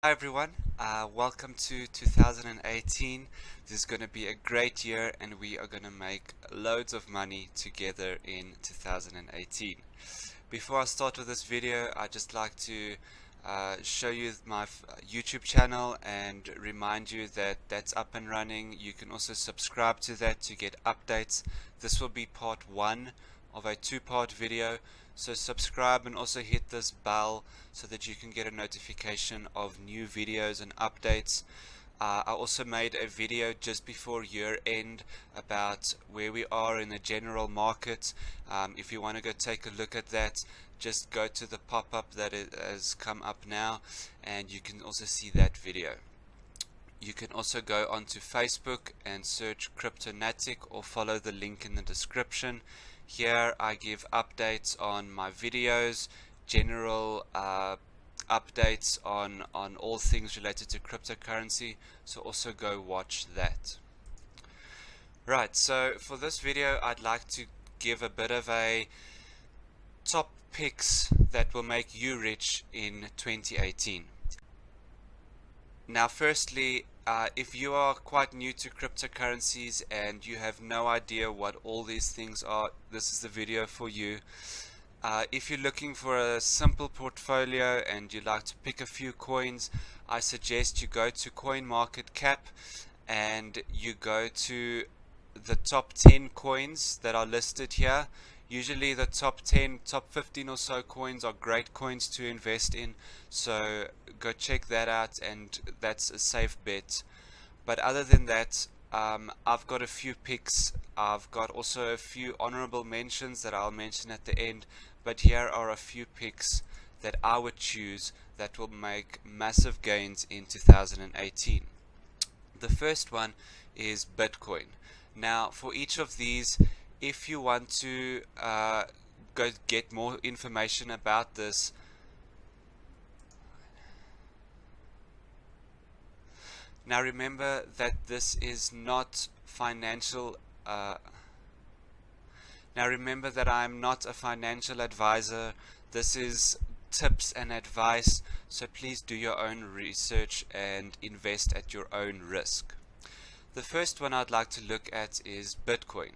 Hi everyone, welcome to 2018. This is going to be a great year and we are going to make loads of money together in 2018. Before I start with this video, I'd just like to show you my YouTube channel and remind you that that's up and running. You can also subscribe to that to get updates. This will be part 1 of a 2-part video. So subscribe and also hit this bell so that you can get a notification of new videos and updates. I also made a video just before year end about where we are in the general market. If you want to go take a look at that, just go to the pop-up that has come up now and you can also see that video. You can also go onto Facebook and search Cryptonatic or follow the link in the description. Here I give updates on my videos, general updates on all things related to cryptocurrency, so also go watch that. Right, so for this video I'd like to give a bit of a top picks that will make you rich in 2018. Now firstly, if you are quite new to cryptocurrencies and you have no idea what all these things are, this is the video for you. If you're looking for a simple portfolio and you'd like to pick a few coins, I suggest you go to CoinMarketCap and you go to the top 10 coins that are listed here. Usually the top 10, top 15 or so coins are great coins to invest in, so go check that out and that's a safe bet. But other than that, I've got a few picks. I've got also a few honorable mentions that I'll mention at the end, but here are a few picks that I would choose that will make massive gains in 2018. The first one is Bitcoin. Now for each of these, if you want to go get more information about this, now remember that this is not financial. Now remember that I'm not a financial advisor. This is tips and advice, so please do your own research and invest at your own risk. The first one I'd like to look at is Bitcoin.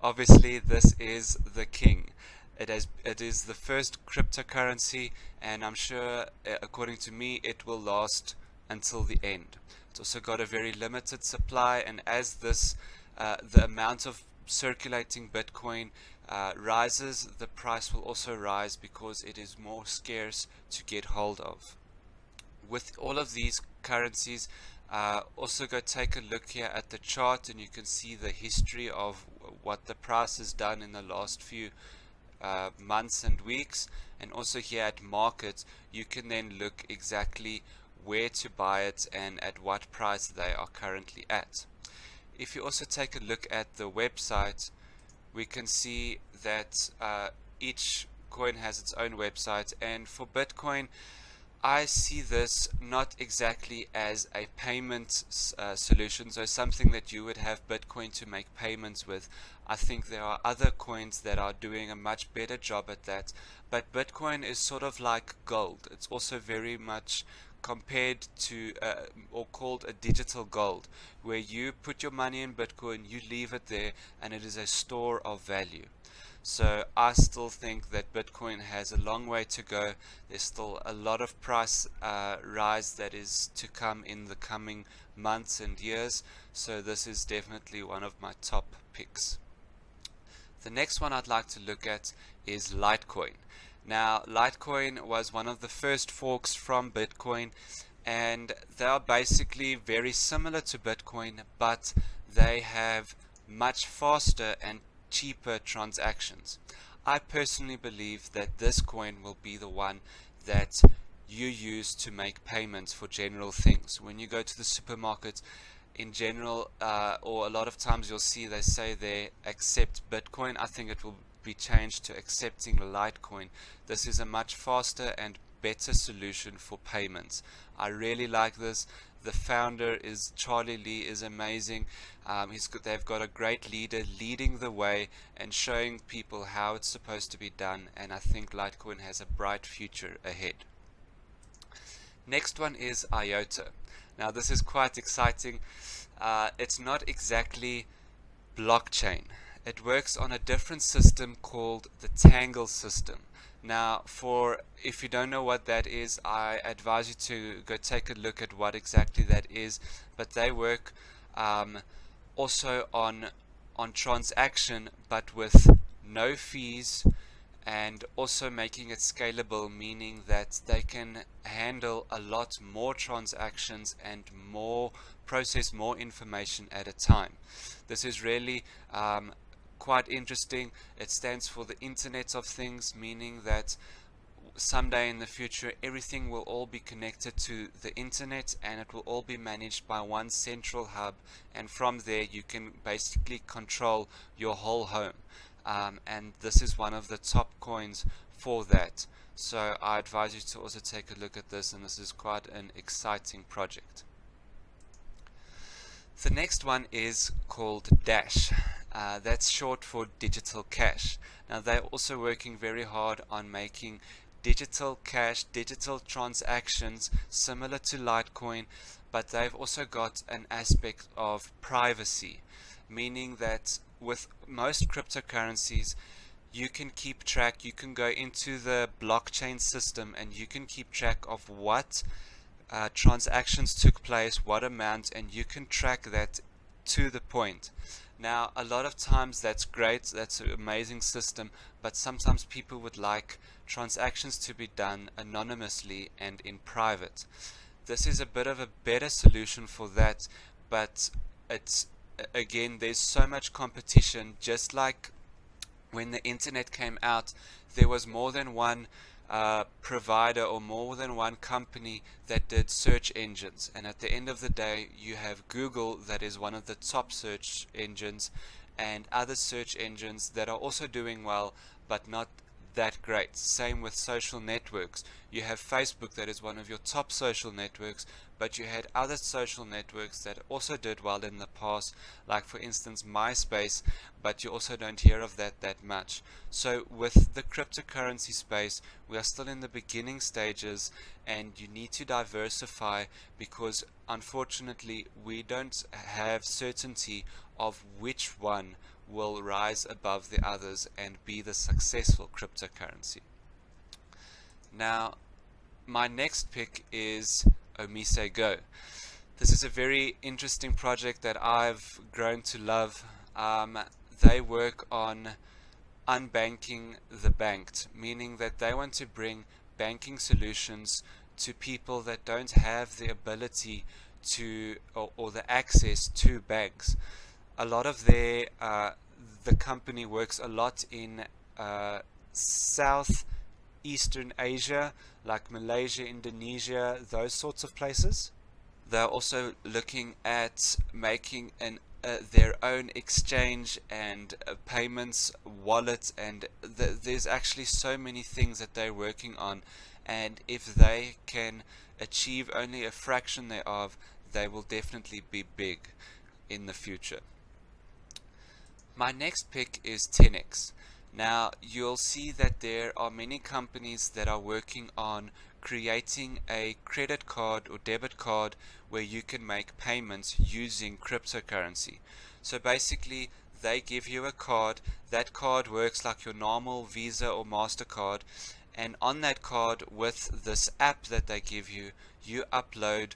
Obviously this is the king. It is the first cryptocurrency, and I'm sure according to me it will last until the end. It's also got a very limited supply, and as this the amount of circulating Bitcoin rises, the price will also rise because it is more scarce to get hold of. With all of these currencies, also go take a look here at the chart and you can see the history of what the price has done in the last few months and weeks, and also here at market you can then look exactly where to buy it and at what price they are currently at. If you also take a look at the website, we can see that each coin has its own website, and for Bitcoin I see this not exactly as a payment solution, so something that you would have Bitcoin to make payments with. I think there are other coins that are doing a much better job at that, but Bitcoin is sort of like gold. It's also very much compared to or called a digital gold, where you put your money in Bitcoin, you leave it there, and it is a store of value. So I still think that Bitcoin has a long way to go. There's still a lot of price rise that is to come in the coming months and years, so this is definitely one of my top picks. The next one I'd like to look at is Litecoin. Now Litecoin was one of the first forks from Bitcoin, and they are basically very similar to Bitcoin, but they have much faster and cheaper transactions. I personally believe that this coin will be the one that you use to make payments for general things. When you go to the supermarket in general, or a lot of times you'll see they say they accept Bitcoin. I think it will be changed to accepting Litecoin. This is a much faster and better solution for payments. I really like this. The founder is Charlie Lee, is amazing. They've got a great leader leading the way and showing people how it's supposed to be done, and I think Litecoin has a bright future ahead. Next one is IOTA. Now this is quite exciting. It's not exactly blockchain. It works on a different system called the Tangle system. Now, if you don't know what that is, I advise you to go take a look at what exactly that is. But they work also on transaction, but with no fees, and also making it scalable, meaning that they can handle a lot more transactions and process more information at a time. This is really quite interesting. It stands for the Internet of Things, meaning that someday in the future everything will all be connected to the internet, and it will all be managed by one central hub, and from there you can basically control your whole home. And this is one of the top coins for that. So I advise you to also take a look at this, and this is quite an exciting project. The next one is called Dash. That's short for digital cash. Now they're also working very hard on making digital cash, digital transactions similar to Litecoin, but they've also got an aspect of privacy, meaning that with most cryptocurrencies you can keep track, you can go into the blockchain system and you can keep track of what transactions took place, what amount, and you can track that to the point. Now, a lot of times that's great, that's an amazing system, but sometimes people would like transactions to be done anonymously and in private. This is a bit of a better solution for that, but it's, again, there's so much competition. Just like when the internet came out, there was more than one provider or more than one company that did search engines, and at the end of the day you have Google that is one of the top search engines, and other search engines that are also doing well but not that great. Same with social networks. You have Facebook that is one of your top social networks, but you had other social networks that also did well in the past, like for instance MySpace, but you also don't hear of that much. So with the cryptocurrency space, we are still in the beginning stages, and you need to diversify, because unfortunately we don't have certainty of which one will rise above the others and be the successful cryptocurrency. Now, my next pick is Omise Go. This is a very interesting project that I've grown to love. They work on unbanking the banked, meaning that they want to bring banking solutions to people that don't have the ability to or the access to banks. A lot of the company works a lot in Southeastern Asia, like Malaysia, Indonesia, those sorts of places. They're also looking at making their own exchange and payments wallet, and there's actually so many things that they're working on, and if they can achieve only a fraction thereof, they will definitely be big in the future. My next pick is 10x. Now you'll see that there are many companies that are working on creating a credit card or debit card where you can make payments using cryptocurrency. So basically they give you a card, that card works like your normal Visa or MasterCard, and on that card with this app that they give you, you upload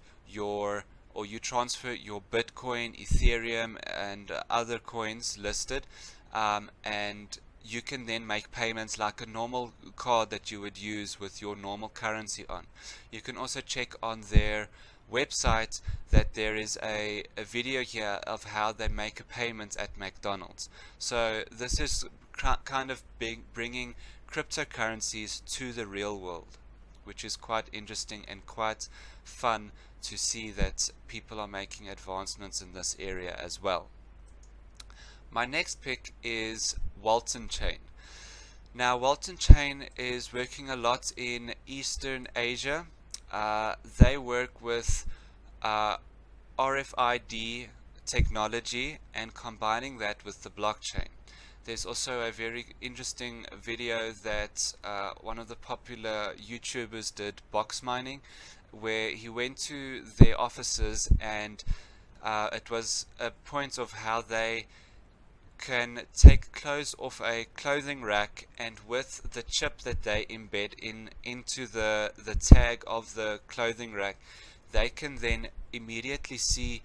you transfer your Bitcoin, Ethereum, and other coins listed, and you can then make payments like a normal card that you would use with your normal currency on. You can also check on their website that there is a video here of how they make a payment at McDonald's. So this is kind of bringing cryptocurrencies to the real world, which is quite interesting and quite fun to see that people are making advancements in this area as well. My next pick is Walton Chain. Now Walton Chain is working a lot in Eastern Asia. They work with RFID technology and combining that with the blockchain. There's also a very interesting video that one of the popular YouTubers did, box mining, where he went to their offices, and it was a point of how they can take clothes off a clothing rack, and with the chip that they embed into the tag of the clothing rack, they can then immediately see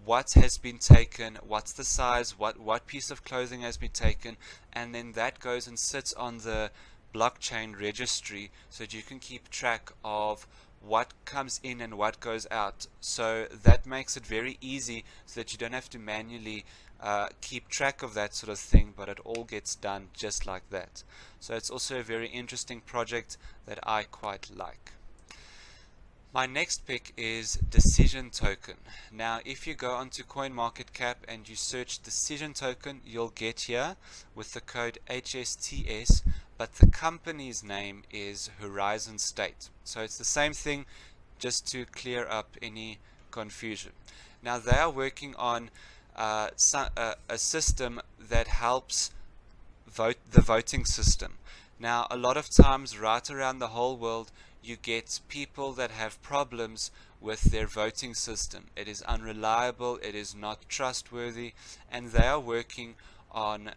what has been taken, what's the size, what piece of clothing has been taken, and then that goes and sits on the blockchain registry so that you can keep track of what comes in and what goes out. So that makes it very easy so that you don't have to manually keep track of that sort of thing, but it all gets done just like that. So it's also a very interesting project that I quite like. My next pick is Decision Token. Now, if you go onto CoinMarketCap and you search Decision Token, you'll get here with the code HSTS, but the company's name is Horizon State. So it's the same thing, just to clear up any confusion. Now, they are working on a system that helps the voting system. Now, a lot of times right around the whole world, you get people that have problems with their voting system. It is unreliable, it is not trustworthy, and they are working on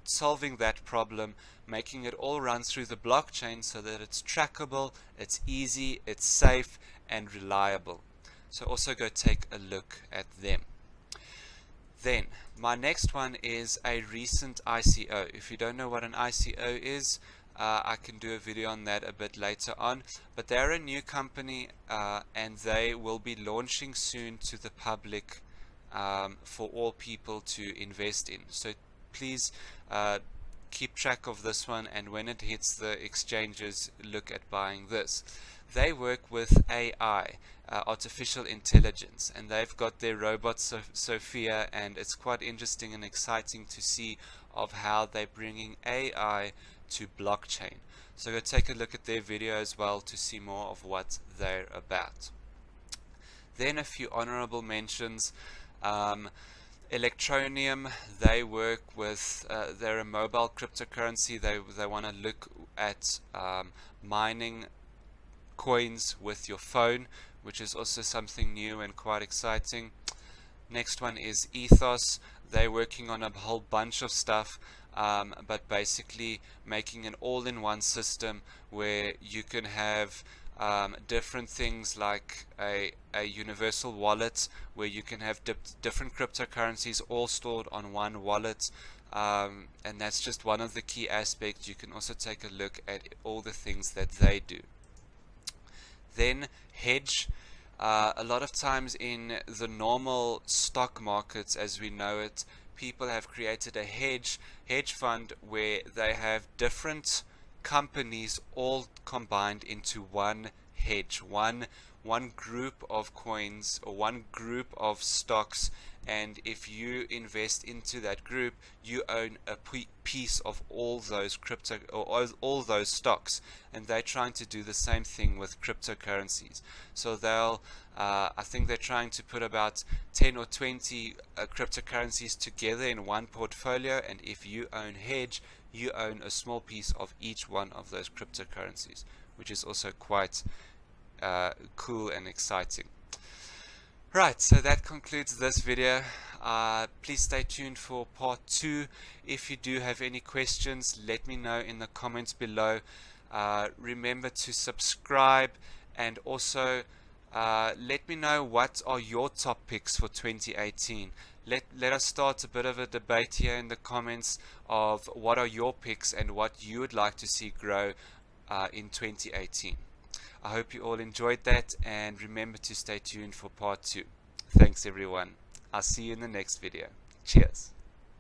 solving that problem, making it all run through the blockchain so that it's trackable, it's easy, it's safe, and reliable. So also go take a look at them. Then, my next one is a recent ICO. If you don't know what an ICO is, I can do a video on that a bit later on, but they're a new company and they will be launching soon to the public for all people to invest in. So please keep track of this one, and when it hits the exchanges, look at buying this. They work with AI, artificial intelligence, and they've got their robot Sophia, and it's quite interesting and exciting to see of how they're bringing AI to blockchain. So go take a look at their video as well to see more of what they're about. Then a few honorable mentions. Electroneum, they work with, they're a mobile cryptocurrency. They want to look at mining coins with your phone, which is also something new and quite exciting. Next one is Ethos. They're working on a whole bunch of stuff, but basically making an all-in-one system where you can have different things like a universal wallet where you can have different cryptocurrencies all stored on one wallet, and that's just one of the key aspects. You can also take a look at all the things that they do. Then Hedge. A lot of times in the normal stock markets as we know it, people have created a hedge fund where they have different companies all combined into one hedge, one group of coins or one group of stocks, and if you invest into that group, you own a piece of all those crypto or all those stocks, and they're trying to do the same thing with cryptocurrencies. So they'll I think they're trying to put about 10 or 20 cryptocurrencies together in one portfolio, and if you own Hedge, you own a small piece of each one of those cryptocurrencies, which is also quite cool and exciting. Right, so that concludes this video. Please stay tuned for part 2. If you do have any questions, let me know in the comments below. Remember to subscribe, and also let me know what are your top picks for 2018. Let us start a bit of a debate here in the comments of what are your picks and what you would like to see grow in 2018. I hope you all enjoyed that, and remember to stay tuned for part 2. Thanks everyone. I'll see you in the next video. Cheers.